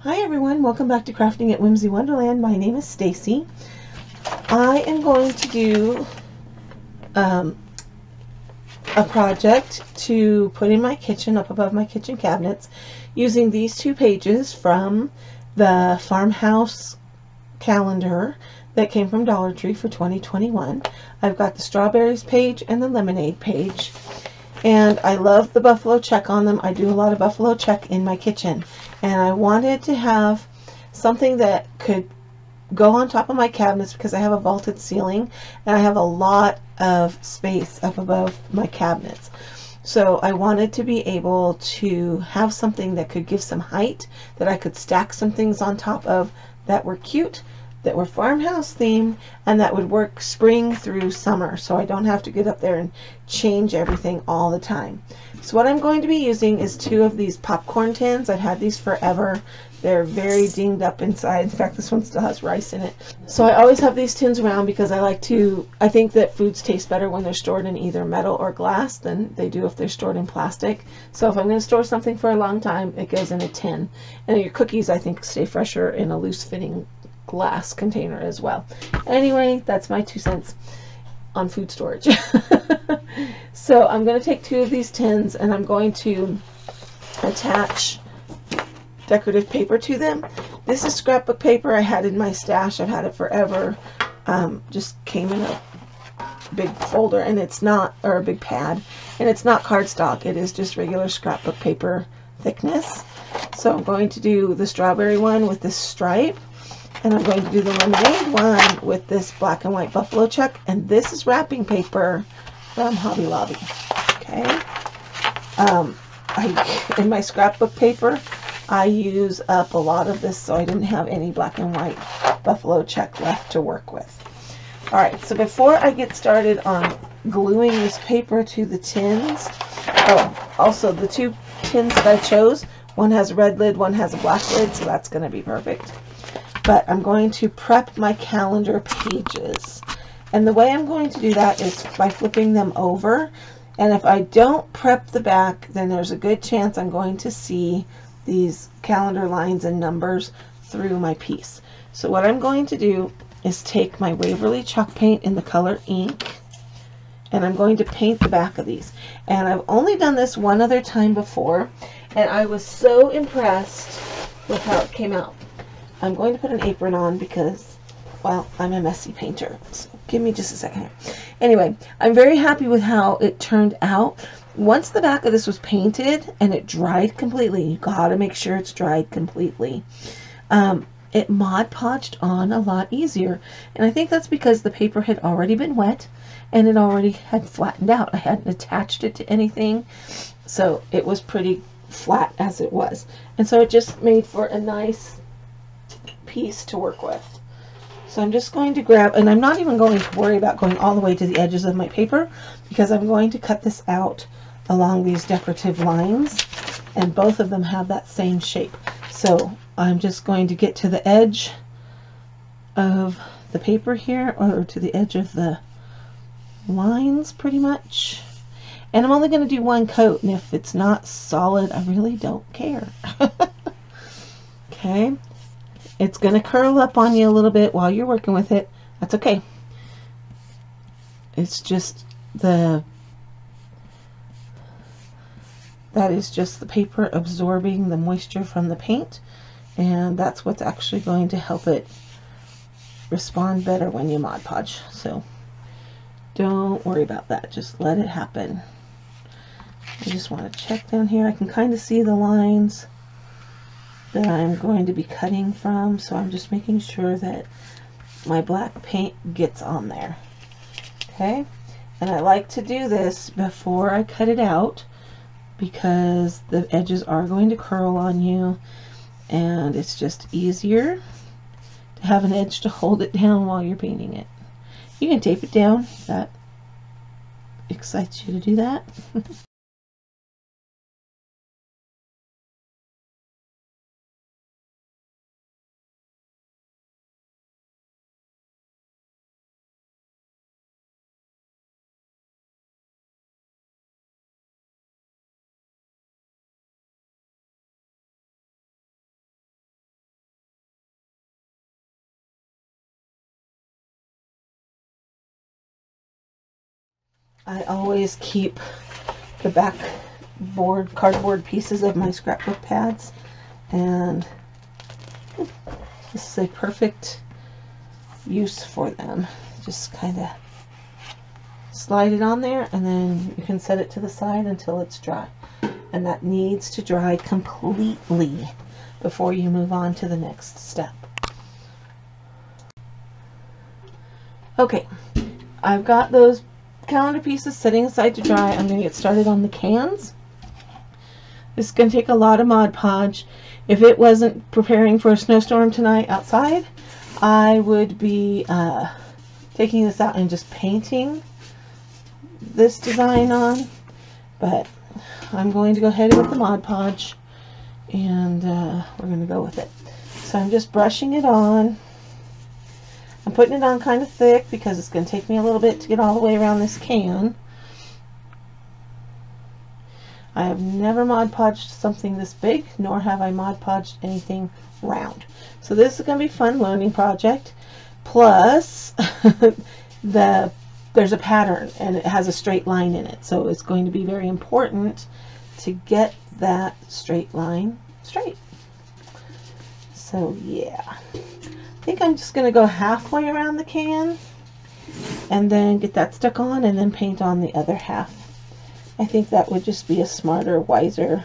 Hi everyone, welcome back to Crafting at Whimsy Wonderland. My name is Stacy. I am going to do a project to put in my kitchen, up above my kitchen cabinets, using these two pages from the farmhouse calendar that came from Dollar Tree for 2021. I've got the strawberries page and the lemonade page. And I love the buffalo check on them. I do a lot of buffalo check in my kitchen. And I wanted to have something that could go on top of my cabinets because I have a vaulted ceiling and I have a lot of space up above my cabinets. So I wanted to be able to have something that could give some height, that I could stack some things on top of that were cute, that were farmhouse themed, and that would work spring through summer, so I don't have to get up there and change everything all the time. So what I'm going to be using is two of these popcorn tins. I've had these forever. They're very dinged up inside. In fact, this one still has rice in it. So I always have these tins around because I think that foods taste better when they're stored in either metal or glass than they do if they're stored in plastic. So if I'm going to store something for a long time, it goes in a tin. And your cookies, I think, stay fresher in a loose fitting glass container as well. Anyway, that's my 2 cents on food storage. So I'm going to take two of these tins and I'm going to attach decorative paper to them. This is scrapbook paper I had in my stash. I've had it forever. Just came in a big folder, and it's not, or a big pad, and it's not cardstock. It is just regular scrapbook paper thickness. So I'm going to do the strawberry one with this stripe, and I'm going to do the lemonade one with this black and white buffalo check, and this is wrapping paper from Hobby Lobby. Okay. In my scrapbook paper, I use up a lot of this, so I didn't have any black and white buffalo check left to work with. Alright, so before I get started on gluing this paper to the tins, also the two tins that I chose, one has a red lid, one has a black lid, so that's going to be perfect. But I'm going to prep my calendar pages. And the way I'm going to do that is by flipping them over. And if I don't prep the back, then there's a good chance I'm going to see these calendar lines and numbers through my piece. So what I'm going to do is take my Waverly chalk paint in the color ink, and I'm going to paint the back of these. And I've only done this one other time before, and I was so impressed with how it came out. I'm going to put an apron on because, well, I'm a messy painter. So give me just a second here. Anyway, I'm very happy with how it turned out. Once the back of this was painted and it dried completely, you gotta make sure it's dried completely. It Mod Podged on a lot easier. And I think that's because the paper had already been wet and it already had flattened out. I hadn't attached it to anything, so it was pretty flat as it was. And so it just made for a nice piece to work with. So I'm just going to grab, and I'm not even going to worry about going all the way to the edges of my paper because I'm going to cut this out along these decorative lines, and both of them have that same shape. So I'm just going to get to the edge of the paper here, or to the edge of the lines pretty much. And I'm only going to do one coat, and if it's not solid, I really don't care. Okay. It's going to curl up on you a little bit while you're working with it. That's okay. It's just that is just the paper absorbing the moisture from the paint, and that's what's actually going to help it respond better when you Mod Podge. So don't worry about that. Just let it happen. I just want to check down here. I can kind of see the lines that I'm going to be cutting from, so I'm just making sure that my black paint gets on there. Okay, and I like to do this before I cut it out because the edges are going to curl on you, and it's just easier to have an edge to hold it down while you're painting it. You can tape it down if that excites you to do that. I always keep the back cardboard pieces of my scrapbook pads, and this is a perfect use for them. Just kind of slide it on there, and then you can set it to the side until it's dry. And that needs to dry completely before you move on to the next step. Okay, I've got those calendar pieces sitting aside to dry. I'm going to get started on the cans. This is going to take a lot of Mod Podge. If it wasn't preparing for a snowstorm tonight outside, I would be taking this out and just painting this design on, but I'm going to go ahead with the Mod Podge, and we're going to go with it. So I'm just brushing it on. I'm putting it on kind of thick because it's going to take me a little bit to get all the way around this can. I have never Mod Podged something this big, nor have I Mod Podged anything round. So this is going to be a fun learning project. Plus, there's a pattern and it has a straight line in it. So it's going to be very important to get that straight line straight. So yeah. I think I'm just going to go halfway around the can and then get that stuck on and then paint on the other half. I think that would just be a smarter, wiser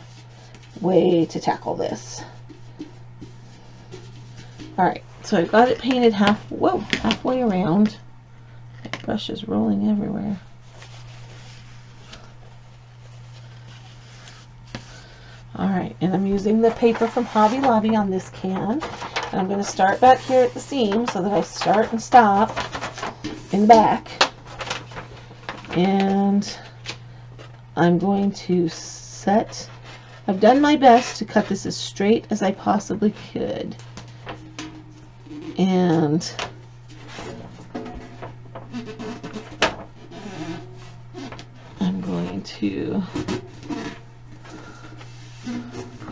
way to tackle this. Alright, so I've got it painted halfway around. My brush is rolling everywhere. Alright, and I'm using the paper from Hobby Lobby on this can. And I'm going to start back here at the seam so that I start and stop in the back. And I'm going to set, I've done my best to cut this as straight as I possibly could. And I'm going to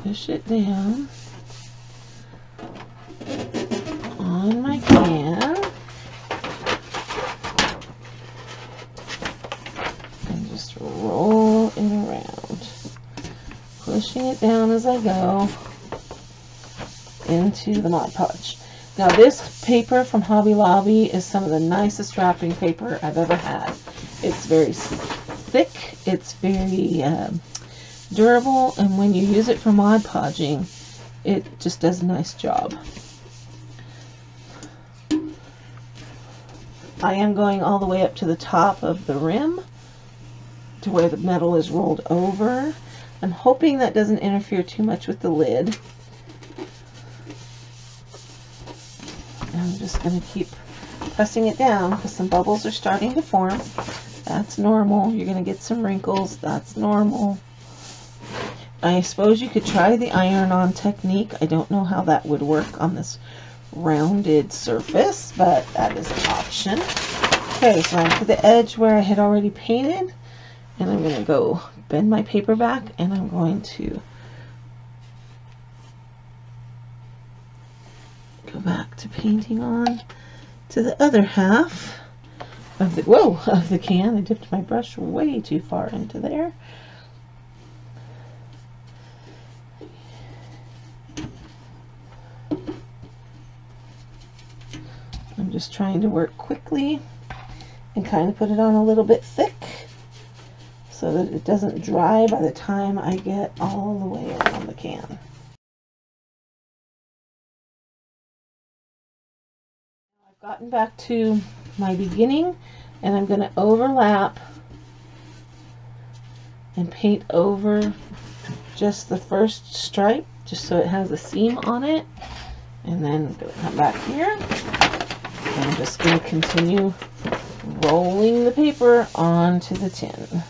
push it down on my can and just roll it around, pushing it down as I go into the Mod Podge. Now this paper from Hobby Lobby is some of the nicest wrapping paper I've ever had. It's very thick, it's very durable, and when you use it for Mod Podging, it just does a nice job. I am going all the way up to the top of the rim to where the metal is rolled over. I'm hoping that doesn't interfere too much with the lid. I'm just going to keep pressing it down because some bubbles are starting to form. That's normal. You're going to get some wrinkles. That's normal. I suppose you could try the iron-on technique. I don't know how that would work on this rounded surface, but that is an option. Okay, so I'm to the edge where I had already painted, and I'm going to go bend my paper back, and I'm going to go back to painting on to the other half of the of the can. I dipped my brush way too far into there. I'm just trying to work quickly and kind of put it on a little bit thick so that it doesn't dry by the time I get all the way around the can. I've gotten back to my beginning, and I'm going to overlap and paint over just the first stripe just so it has a seam on it, and then I'm going to come back here. I'm just going to continue rolling the paper onto the tin,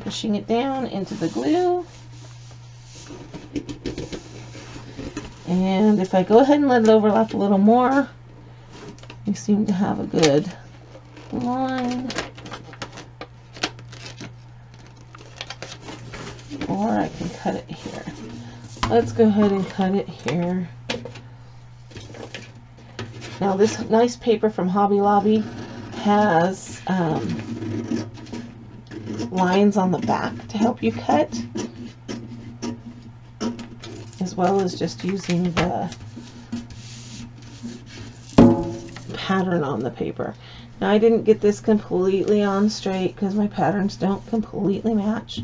pushing it down into the glue. And if I go ahead and let it overlap a little more, we seem to have a good line. Or I can cut it here. Let's go ahead and cut it here. Now this nice paper from Hobby Lobby has lines on the back to help you cut, as well as just using the pattern on the paper. Now I didn't get this completely on straight because my patterns don't completely match,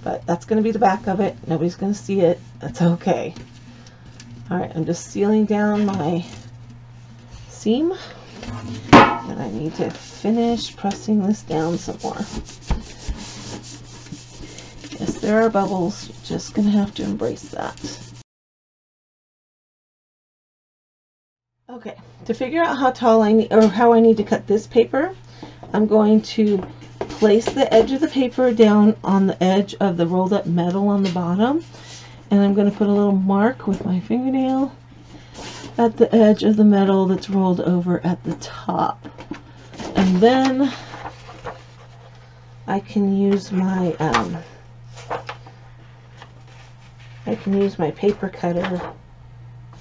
but that's going to be the back of it. Nobody's going to see it. That's okay. Alright, I'm just sealing down my seam, and I need to finish pressing this down some more. Yes, there are bubbles. You're just going to have to embrace that. Okay, to figure out how tall I need, or how I need to cut this paper, I'm going to place the edge of the paper down on the edge of the rolled up metal on the bottom, and I'm going to put a little mark with my fingernail at the edge of the metal that's rolled over at the top. And then I can use my paper cutter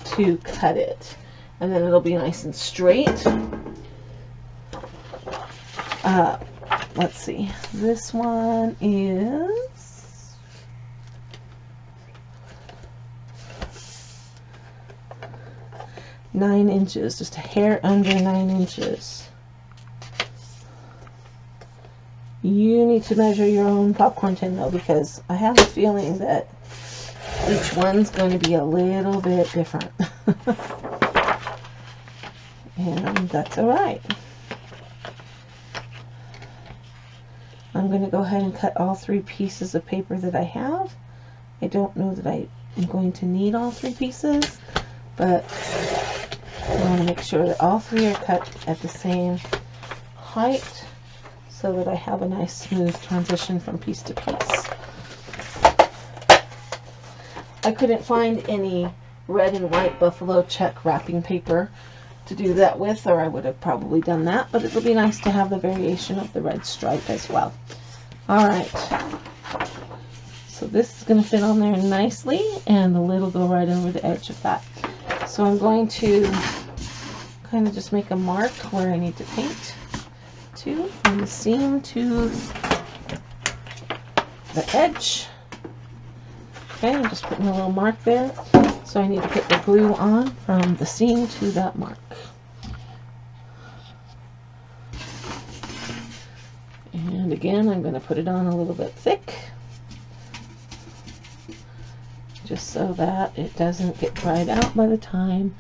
to cut it, and then it'll be nice and straight. Let's see, this one is 9 inches, just a hair under 9 inches. You need to measure your own popcorn tin though, because I have a feeling that each one's going to be a little bit different. And that's alright. I'm going to go ahead and cut all 3 pieces of paper that I have. I don't know that I am going to need all 3 pieces, but I want to make sure that all 3 are cut at the same height so that I have a nice smooth transition from piece to piece. I couldn't find any red and white buffalo check wrapping paper to do that with, or I would have probably done that, but it'll be nice to have the variation of the red stripe as well. Alright, so this is going to fit on there nicely, and the lid will go right over the edge of that. So I'm going to kind of just make a mark where I need to paint to, from the seam to the edge. Okay, I'm just putting a little mark there. So I need to put the glue on from the seam to that mark. And again, I'm going to put it on a little bit thick, just so that it doesn't get dried out by the time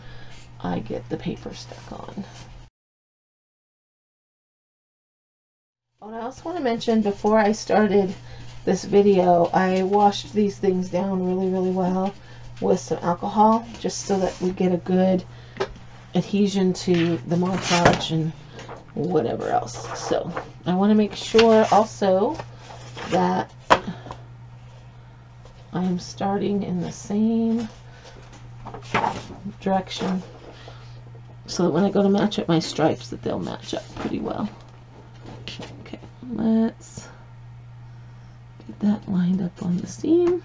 I get the paper stuck on. What I also want to mention, before I started this video, I washed these things down really well with some alcohol, just so that we get a good adhesion to the Mod Podge and whatever else. So I want to make sure also that I am starting in the same direction, so that when I go to match up my stripes, that they'll match up pretty well. Okay, let's get that lined up on the seam.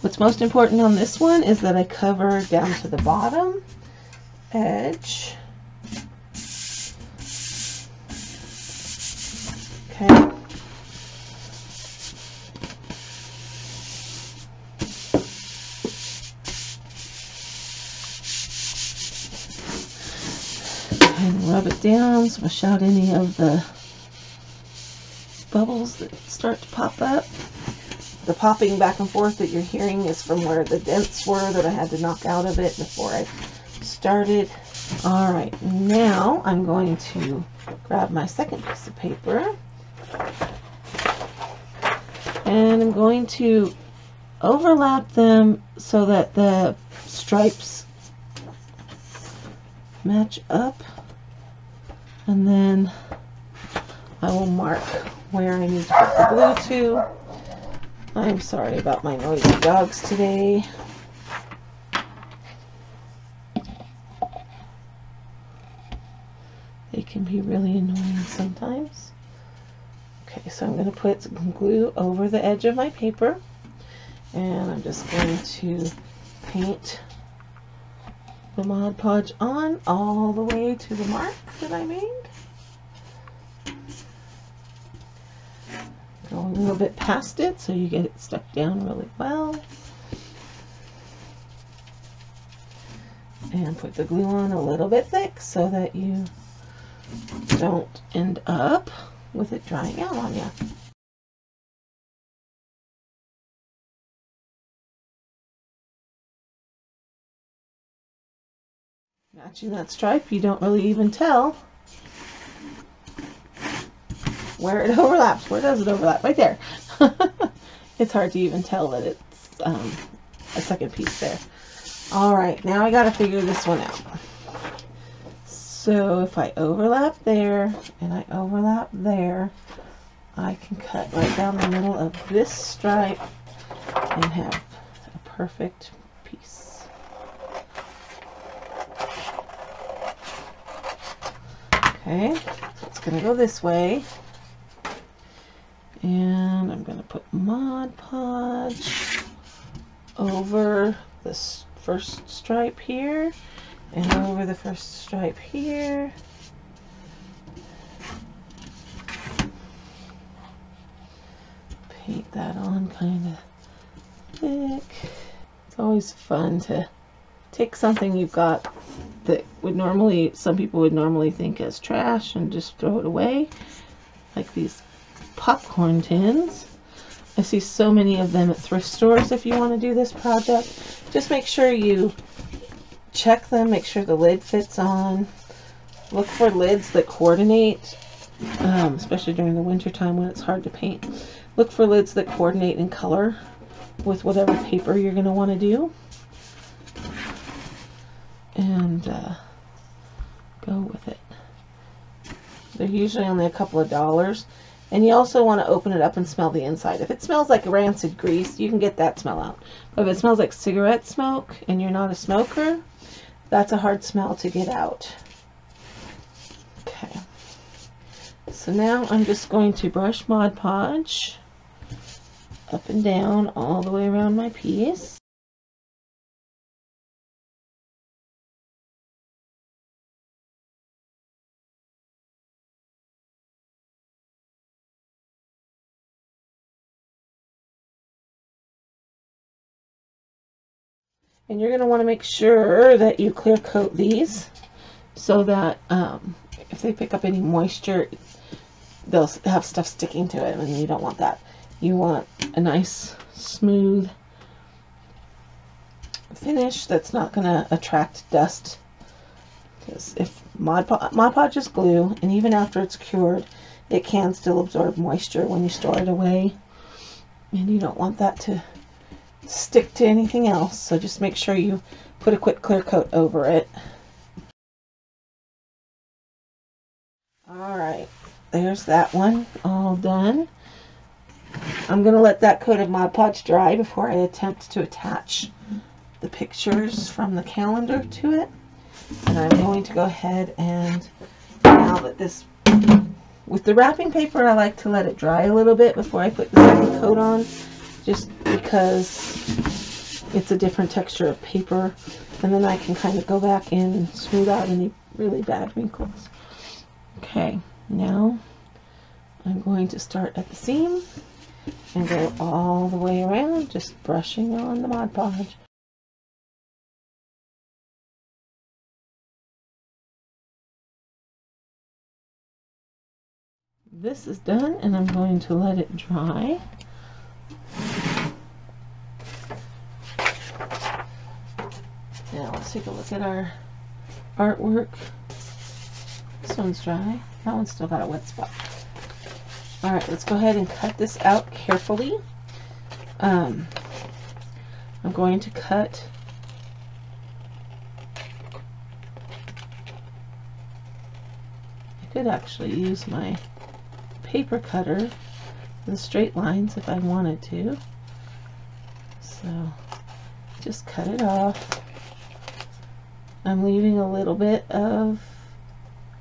What's most important on this one is that I cover down to the bottom edge. Okay. And rub it down, smush out any of the bubbles that start to pop up. The popping back and forth that you're hearing is from where the dents were that I had to knock out of it before I started. Alright, now I'm going to grab my second piece of paper, and I'm going to overlap them so that the stripes match up, and then I will mark where I need to put the glue to. I'm sorry about my noisy dogs today. They can be really annoying sometimes. Okay, so I'm going to put some glue over the edge of my paper, and I'm just going to paint the Mod Podge on all the way to the mark that I made. little bit past it so you get it stuck down really well. And put the glue on a little bit thick so that you don't end up with it drying out on you. Matching that stripe, you don't really even tell where it overlaps. Where does it overlap? Right there. It's hard to even tell that it's a second piece there. Alright, now I gotta figure this one out. So if I overlap there and I overlap there, I can cut right down the middle of this stripe and have a perfect piece. Okay, so it's going to go this way. And I'm going to put Mod Podge over this first stripe here and over the first stripe here. Paint that on kind of thick. It's always fun to take something you've got that would normally, some people would normally think as trash, and just throw it away, like these popcorn tins. I see so many of them at thrift stores. If you want to do this project, just make sure you check them, make sure the lid fits on. Look for lids that coordinate, especially during the winter time when it's hard to paint. Look for lids that coordinate in color with whatever paper you're going to want to do. And go with it. They're usually only a couple of dollars. And you also want to open it up and smell the inside. If it smells like rancid grease, you can get that smell out. But if it smells like cigarette smoke and you're not a smoker, that's a hard smell to get out. Okay. So now I'm just going to brush Mod Podge up and down all the way around my piece. And you're going to want to make sure that you clear coat these so that if they pick up any moisture, they'll have stuff sticking to it, and you don't want that. You want a nice, smooth finish that's not going to attract dust. Because if Mod Podge is glue, and even after it's cured, it can still absorb moisture when you store it away. And you don't want that to stick to anything else, so just make sure you put a quick clear coat over it. Alright, there's that one all done. I'm going to let that coat of Mod Podge dry before I attempt to attach the pictures from the calendar to it. And I'm going to go ahead and, now that this, with the wrapping paper, I like to let it dry a little bit before I put the second coat on, just because it's a different texture of paper, and then I can kind of go back in and smooth out any really bad wrinkles. Okay, now I'm going to start at the seam and go all the way around, just brushing on the Mod Podge. This is done, and I'm going to let it dry. Now let's take a look at our artwork. This one's dry. That one's still got a wet spot. Alright, let's go ahead and cut this out carefully. I'm going to cut I could actually use my paper cutter for the straight lines if I wanted to. So just cut it off. I'm leaving a little bit of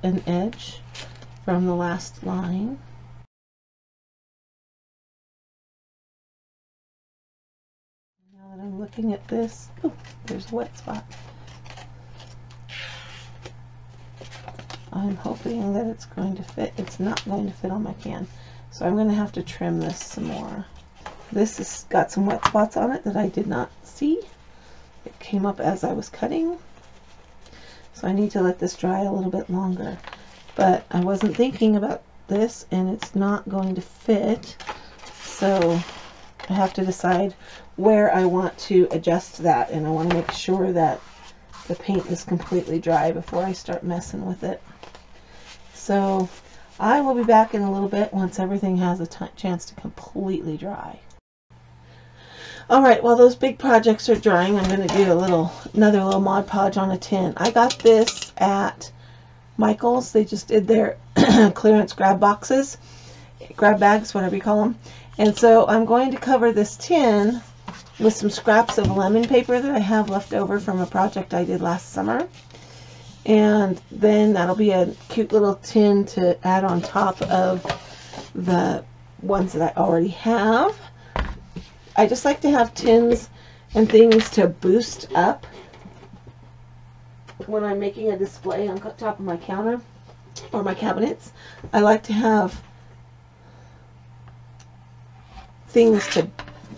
an edge from the last line. Now that I'm looking at this, oh, there's a wet spot. I'm hoping that it's going to fit. It's not going to fit on my can. So I'm going to have to trim this some more. This has got some wet spots on it that I did not see. It came up as I was cutting. So I need to let this dry a little bit longer. But I wasn't thinking about this, and it's not going to fit. So I have to decide where I want to adjust that, and I want to make sure that the paint is completely dry before I start messing with it. So I will be back in a little bit once everything has a chance to completely dry. Alright, while those big projects are drying, I'm going to do another little Mod Podge on a tin. I got this at Michael's. They just did their clearance grab bags, whatever you call them. And so I'm going to cover this tin with some scraps of lemon paper that I have left over from a project I did last summer. And then that'll be a cute little tin to add on top of the ones that I already have. I just like to have tins and things to boost up when I'm making a display on top of my counter or my cabinets. I like to have things to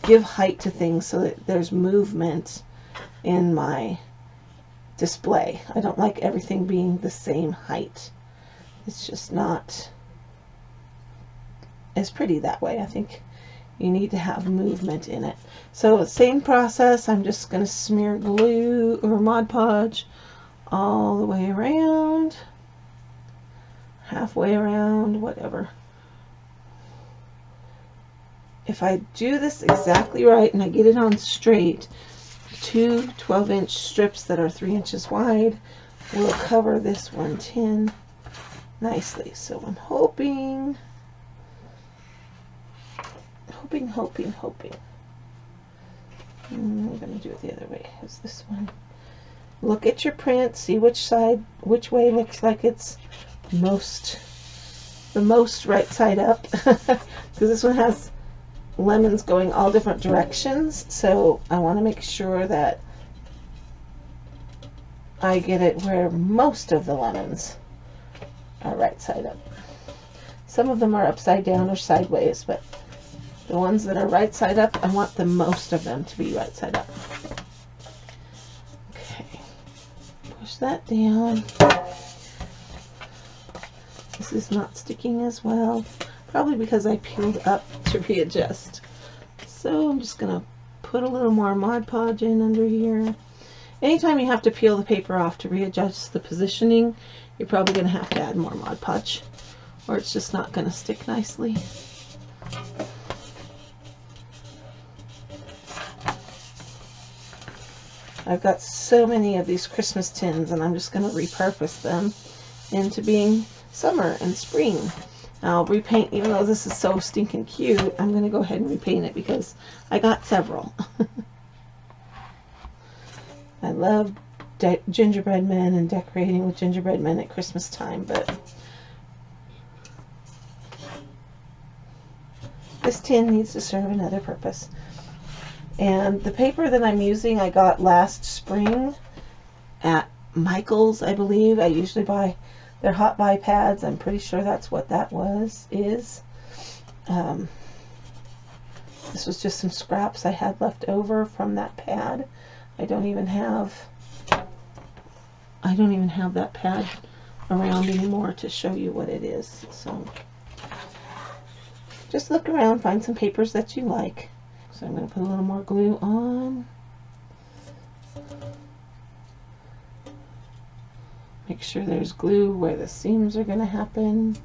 give height to things so that there's movement in my display. I don't like everything being the same height. It's just not as pretty that way. I think you need to have movement in it. So same process. I'm just going to smear glue or Mod Podge all the way around, halfway around, whatever. If I do this exactly right and I get it on straight, two 12-inch strips that are 3 inches wide will cover this one tin nicely. So I'm hoping. I'm going to do it the other way. How's this one? Look at your print, see which way looks like it's the most right side up. Because this one has lemons going all different directions, so I want to make sure that I get it where most of the lemons are right side up. Some of them are upside down or sideways, but the ones that are right side up, I want the most of them to be right side up. Okay, push that down. This is not sticking as well. Probably because I peeled up to readjust. So I'm just going to put a little more Mod Podge in under here. Anytime you have to peel the paper off to readjust the positioning, you're probably going to have to add more Mod Podge, or it's just not going to stick nicely. I've got so many of these Christmas tins, and I'm just going to repurpose them into being summer and spring. I'll repaint, even though this is so stinking cute, I'm going to go ahead and repaint it because I got several. I love gingerbread men and decorating with gingerbread men at Christmas time, but this tin needs to serve another purpose. And the paper that I'm using I got last spring at Michael's, I believe. I usually buy their hot buy pads. I'm pretty sure that's what that is. This was just some scraps I had left over from that pad. I don't even have that pad around anymore to show you what it is. So just look around, find some papers that you like. So I'm going to put a little more glue on. Make sure there's glue where the seams are going to happen.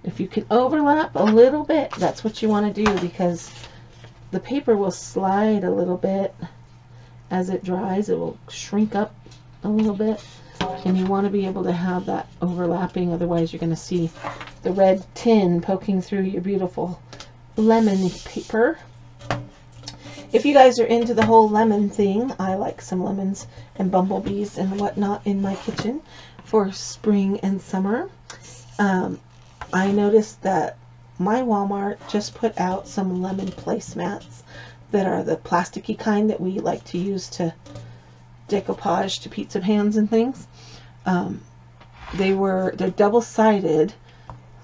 If you can overlap a little bit, that's what you want to do, because the paper will slide a little bit as it dries. It will shrink up a little bit, and you want to be able to have that overlapping, otherwise you're going to see the red tin poking through your beautiful lemon paper. If you guys are into the whole lemon thing, I like some lemons and bumblebees and whatnot in my kitchen for spring and summer. I noticed that my Walmart just put out some lemon placemats that are the plasticky kind that we like to use to decoupage to pizza pans and things. they're double-sided,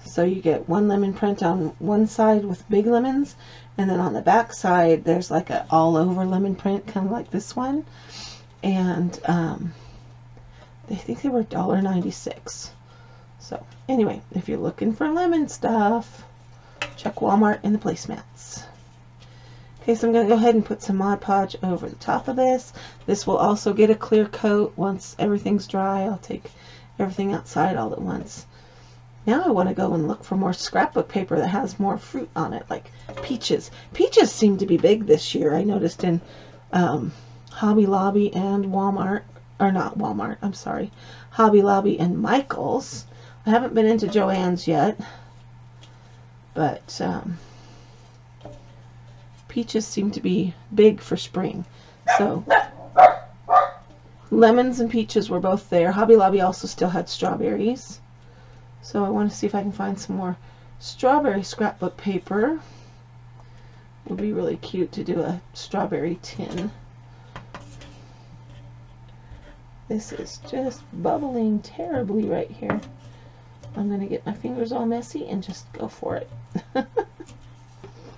so you get one lemon print on one side with big lemons, and then on the back side there's like a all-over lemon print, kind of like this one. And I think they were $1.96. So anyway, if you're looking for lemon stuff, check Walmart in the placemats. Okay, so I'm going to go ahead and put some Mod Podge over the top of this. This will also get a clear coat once everything's dry. I'll take everything outside all at once. Now I want to go and look for more scrapbook paper that has more fruit on it, like peaches. Peaches seem to be big this year. I noticed in Hobby Lobby and Walmart, or not Walmart, I'm sorry, Hobby Lobby and Michael's. I haven't been into Joann's yet, but peaches seem to be big for spring. So lemons and peaches were both there. Hobby Lobby also still had strawberries. So I want to see if I can find some more strawberry scrapbook paper. It would be really cute to do a strawberry tin. This is just bubbling terribly right here. I'm going to get my fingers all messy and just go for it.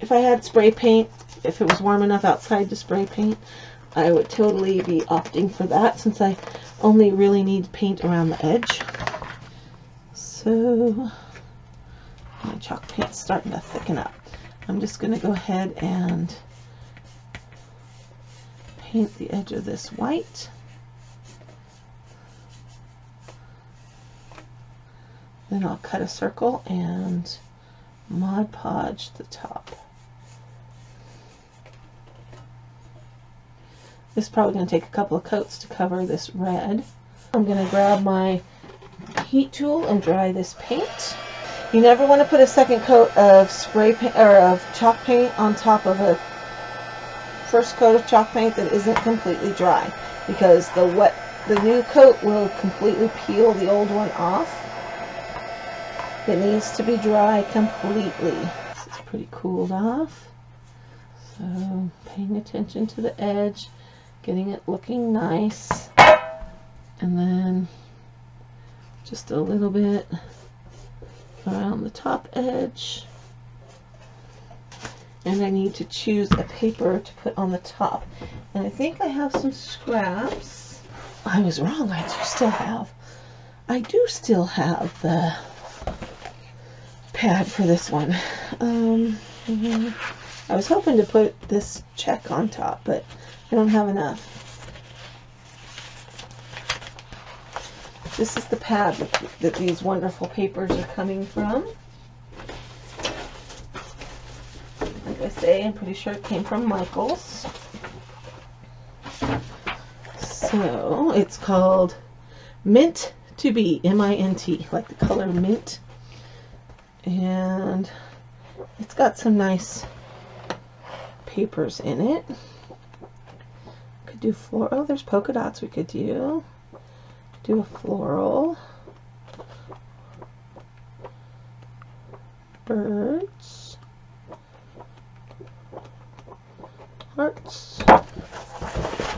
If I had spray paint, if it was warm enough outside to spray paint, I would totally be opting for that, since I only really need paint around the edge. So my chalk paint's starting to thicken up. I'm just going to go ahead and paint the edge of this white. Then I'll cut a circle and Mod Podge the top. This is probably going to take a couple of coats to cover this red. I'm going to grab my heat tool and dry this paint. You never want to put a second coat of spray paint or of chalk paint on top of a first coat of chalk paint that isn't completely dry, because the new coat will completely peel the old one off. It needs to be dry completely. This is pretty cooled off. So paying attention to the edge, getting it looking nice, and then just a little bit around the top edge. And I need to choose a paper to put on the top. And I think I have some scraps. I was wrong. I do still have the pad for this one. I was hoping to put this check on top, but I don't have enough. This is the pad that these wonderful papers are coming from. Like I say, I'm pretty sure it came from Michael's. So it's called Mint to Be, M-I-N-T, like the color mint. And it's got some nice papers in it. Could do floral. Oh, there's polka dots we could do. Do a floral. Birds. Hearts.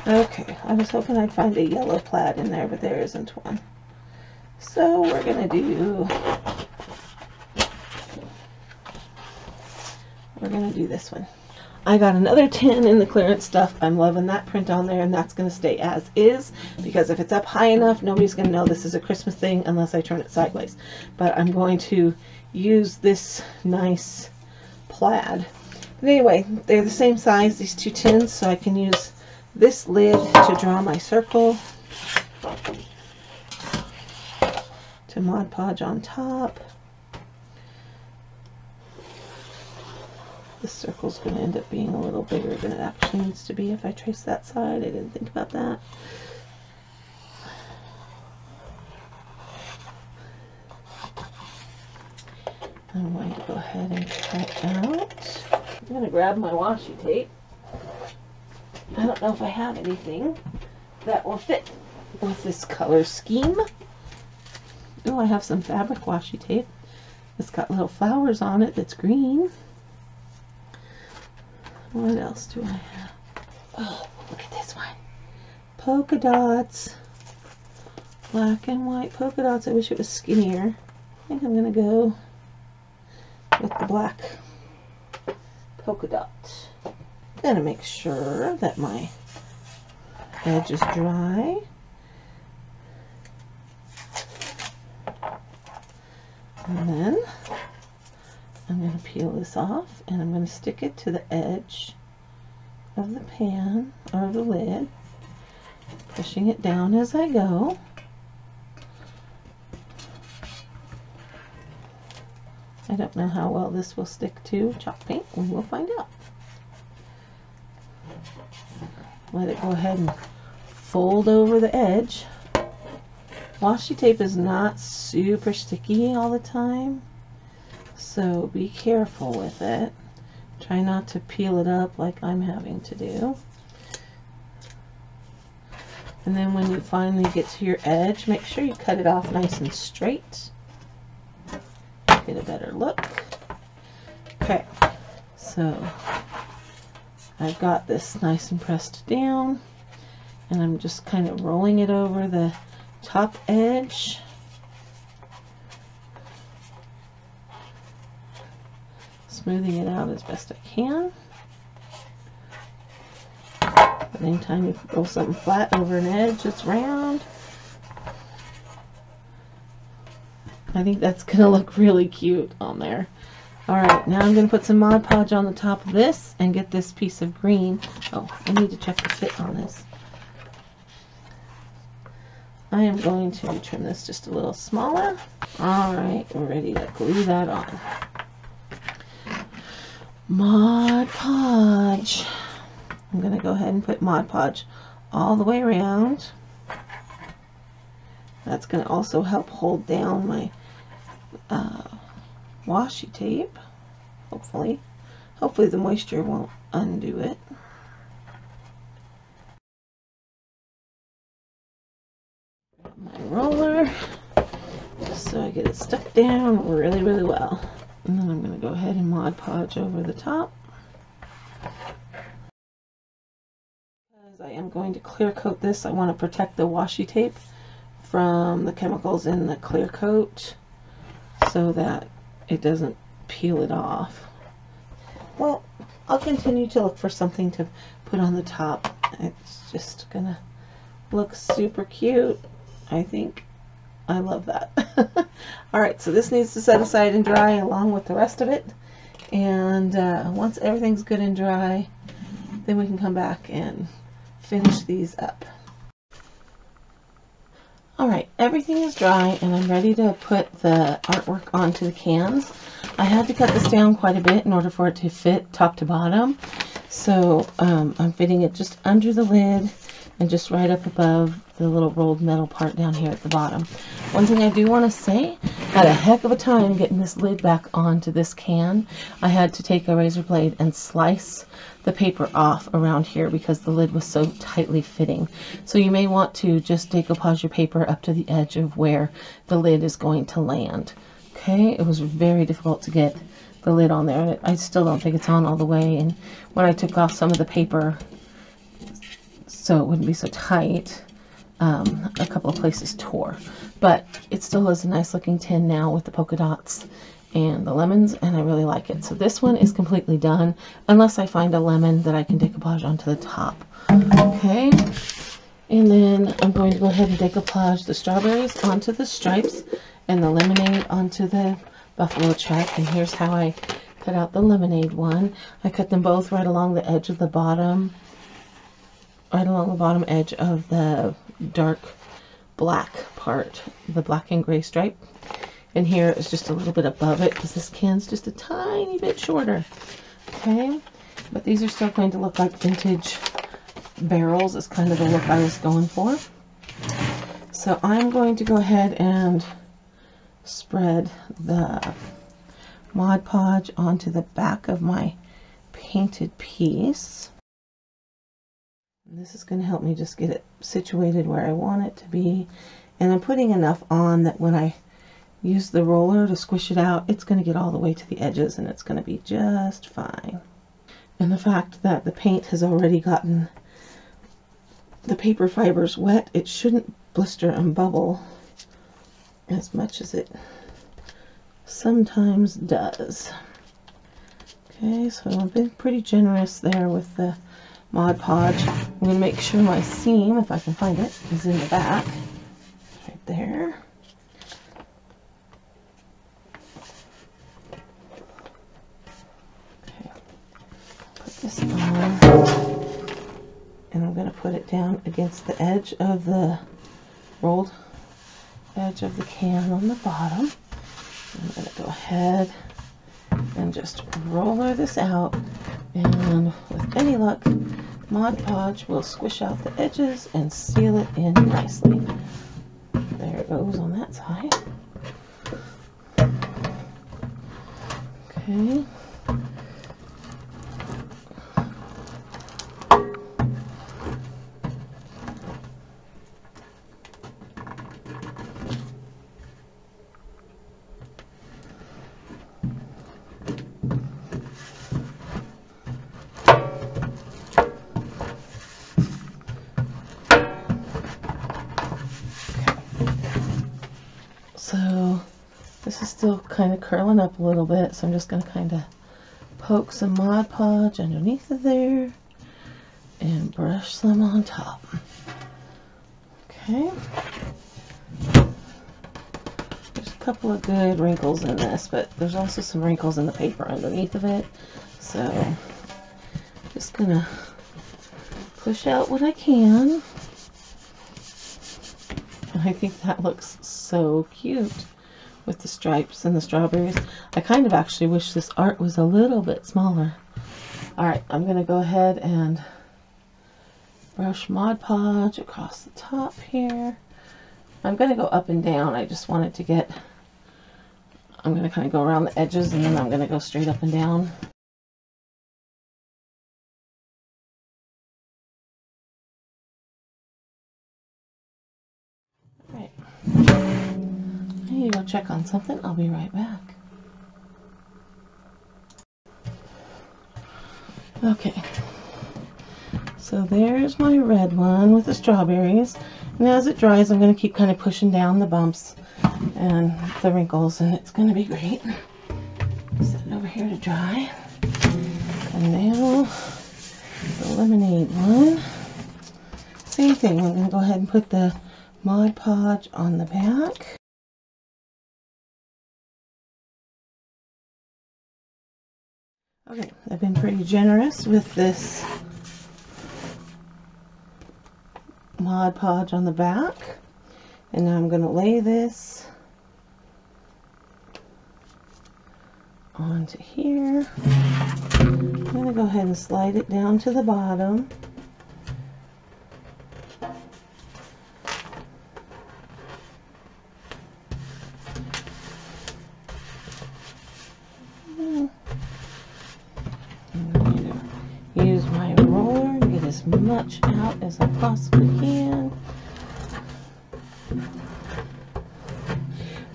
Okay, I was hoping I'd find a yellow plaid in there, but there isn't one. So we're gonna do this one. I got another tin in the clearance stuff. I'm loving that print on there, and that's going to stay as is, because if it's up high enough, nobody's going to know this is a Christmas thing unless I turn it sideways. But I'm going to use this nice plaid. But anyway, they're the same size, these two tins, so I can use this lid to draw my circle, to Mod Podge on top. This circle's going to end up being a little bigger than it actually needs to be if I trace that side. I didn't think about that. I'm going to go ahead and cut out. I'm going to grab my washi tape. I don't know if I have anything that will fit with this color scheme. Oh, I have some fabric washi tape. It's got little flowers on it that's green. What else do I have? Oh, look at this one. Polka dots black and white polka dots. I wish it was skinnier. I think I'm going to go with the black polka dot. I'm going to make sure that my edge is dry. And then I'm going to peel this off and I'm going to stick it to the edge of the pan or the lid, pushing it down as I go. I don't know how well this will stick to chalk paint. We will find out. Let it go ahead and fold over the edge. Washi tape is not super sticky all the time, so be careful with it. Try not to peel it up like I'm having to do. And then when you finally get to your edge, make sure you cut it off nice and straight. Get a better look. Okay, so I've got this nice and pressed down, and I'm just kind of rolling it over the top edge. Smoothing it out as best I can. But anytime you roll something flat over an edge that's round, I think that's going to look really cute on there. Alright, now I'm going to put some Mod Podge on the top of this and get this piece of green. Oh, I need to check the fit on this. I am going to trim this just a little smaller. Alright, we're ready to glue that on. Mod Podge. I'm going to go ahead and put Mod Podge all the way around. That's going to also help hold down my washi tape, hopefully. Hopefully the moisture won't undo it. My roller, just so I get it stuck down really, really well. And then I'm going to go ahead and Mod Podge over the top. Because I am going to clear coat this, I want to protect the washi tape from the chemicals in the clear coat so that it doesn't peel it off. Well, I'll continue to look for something to put on the top. It's just gonna look super cute, I think. I love that. Alright, so this needs to set aside and dry along with the rest of it. And once everything's good and dry, then we can come back and finish these up. Alright, everything is dry and I'm ready to put the artwork onto the cans. I had to cut this down quite a bit in order for it to fit top to bottom. So I'm fitting it just under the lid and just right up above the little rolled metal part down here at the bottom. One thing I do want to say, I had a heck of a time getting this lid back onto this can. I had to take a razor blade and slice the paper off around here because the lid was so tightly fitting. So you may want to just decoupage your paper up to the edge of where the lid is going to land. Okay, it was very difficult to get the lid on there. I still don't think it's on all the way, and when I took off some of the paper so it wouldn't be so tight, a couple of places tore. But it still is a nice looking tin now with the polka dots and the lemons, and I really like it. So this one is completely done unless I find a lemon that I can decoupage onto the top. Okay, and then I'm going to go ahead and decoupage the strawberries onto the stripes and the lemonade onto the buffalo check. And here's how I cut out the lemonade one. I cut them both right along the edge of the bottom, right along the bottom edge of the dark black part, the black and gray stripe. And here is just a little bit above it because this can's just a tiny bit shorter. Okay, but these are still going to look like vintage barrels. Is kind of the look I was going for. So I'm going to go ahead and spread the Mod Podge onto the back of my painted piece. And this is going to help me just get it situated where I want it to be. And I'm putting enough on that when I use the roller to squish it out, it's going to get all the way to the edges and it's going to be just fine. And the fact that the paint has already gotten the paper fibers wet, it shouldn't blister and bubble as much as it sometimes does. Okay, so I've been pretty generous there with the Mod Podge. I'm going to make sure my seam, if I can find it, is in the back. Right there. Okay, put this on, and I'm going to put it down against the edge of the rolled edge of the can on the bottom. I'm going to go ahead and just roller this out, and with any luck, Mod Podge will squish out the edges and seal it in nicely. There it goes on that side. Okay. So this is still kind of curling up a little bit, so I'm just going to kind of poke some Mod Podge underneath of there and brush some on top. Okay. There's a couple of good wrinkles in this, but there's also some wrinkles in the paper underneath of it, so just going to push out what I can. I think that looks so cute with the stripes and the strawberries. I kind of actually wish this art was a little bit smaller. Alright, I'm going to go ahead and brush Mod Podge across the top here. I'm going to go up and down. I just wanted to get, I'm going to kind of go around the edges, and then I'm going to go straight up and down. Alright. I need to go check on something. I'll be right back. Okay. So there's my red one with the strawberries. And as it dries, I'm going to keep kind of pushing down the bumps and the wrinkles, and it's going to be great. Set it over here to dry. And now the lemonade one. Same thing. I'm going to go ahead and put the Mod Podge on the back. Okay, I've been pretty generous with this Mod Podge on the back, and now I'm going to lay this onto here. I'm going to go ahead and slide it down to the bottom. Use my roller to get as much out as I possibly can.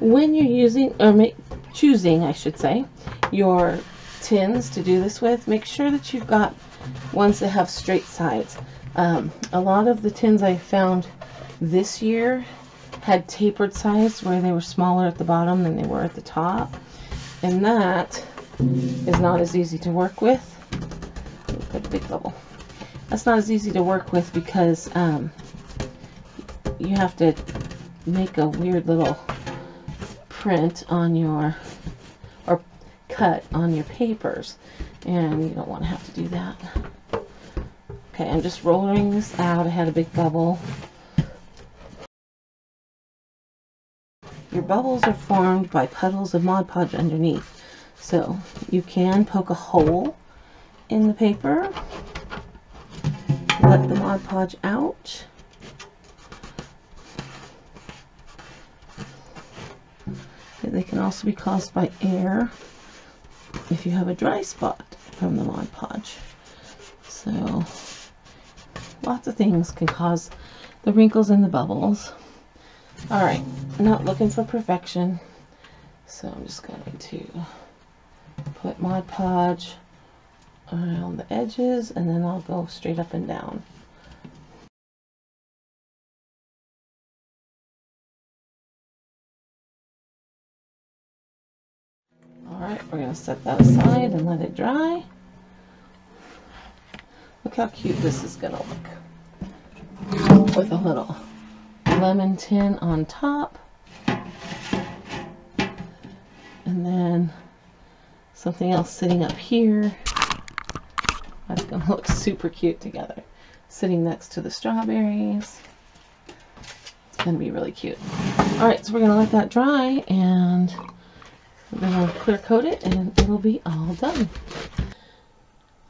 When you're using, or choosing, I should say, your tins to do this with, make sure that you've got ones that have straight sides. A lot of the tins I found this year had tapered sides where they were smaller at the bottom than they were at the top, and that is not as easy to work with. Put a big bubble. That's not as easy to work with because you have to make a weird little print on your, or cut on your papers, and you don't want to have to do that. Okay, I'm just rolling this out. I had a big bubble. Your bubbles are formed by puddles of Mod Podge underneath, so you can poke a hole in the paper, let the Mod Podge out, and they can also be caused by air if you have a dry spot from the Mod Podge. So lots of things can cause the wrinkles and the bubbles. Alright, I'm not looking for perfection, so I'm just going to put Mod Podge around the edges, and then I'll go straight up and down. Alright, we're going to set that aside and let it dry. Look how cute this is going to look. With a little lemon tin on top. And then something else sitting up here. That's going to look super cute together. Sitting next to the strawberries. It's going to be really cute. Alright, so we're going to let that dry and we're going to clear coat it and it'll be all done.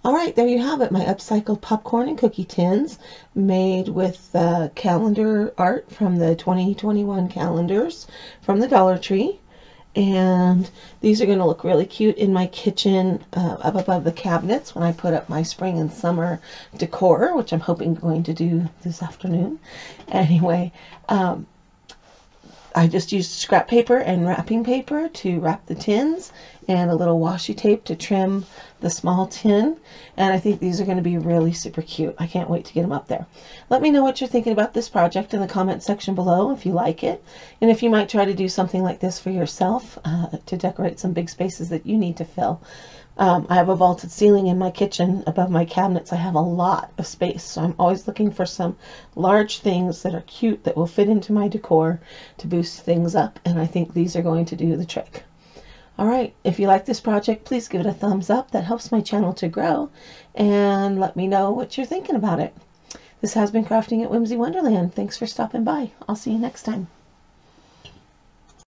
Alright, there you have it. My upcycled popcorn and cookie tins made with calendar art from the 2021 calendars from the Dollar Tree. And these are going to look really cute in my kitchen up above the cabinets when I put up my spring and summer decor, which I'm hoping going to do this afternoon. Anyway, I just used scrap paper and wrapping paper to wrap the tins and a little washi tape to trim the small tin. And I think these are going to be really super cute. I can't wait to get them up there. Let me know what you're thinking about this project in the comment section below if you like it. And if you might try to do something like this for yourself to decorate some big spaces that you need to fill. I have a vaulted ceiling in my kitchen above my cabinets. I have a lot of space, so I'm always looking for some large things that are cute that will fit into my decor to boost things up, and I think these are going to do the trick. Alright, if you like this project, please give it a thumbs up. That helps my channel to grow, and let me know what you're thinking about it. This has been Crafting at Whimsy Wonderland. Thanks for stopping by. I'll see you next time.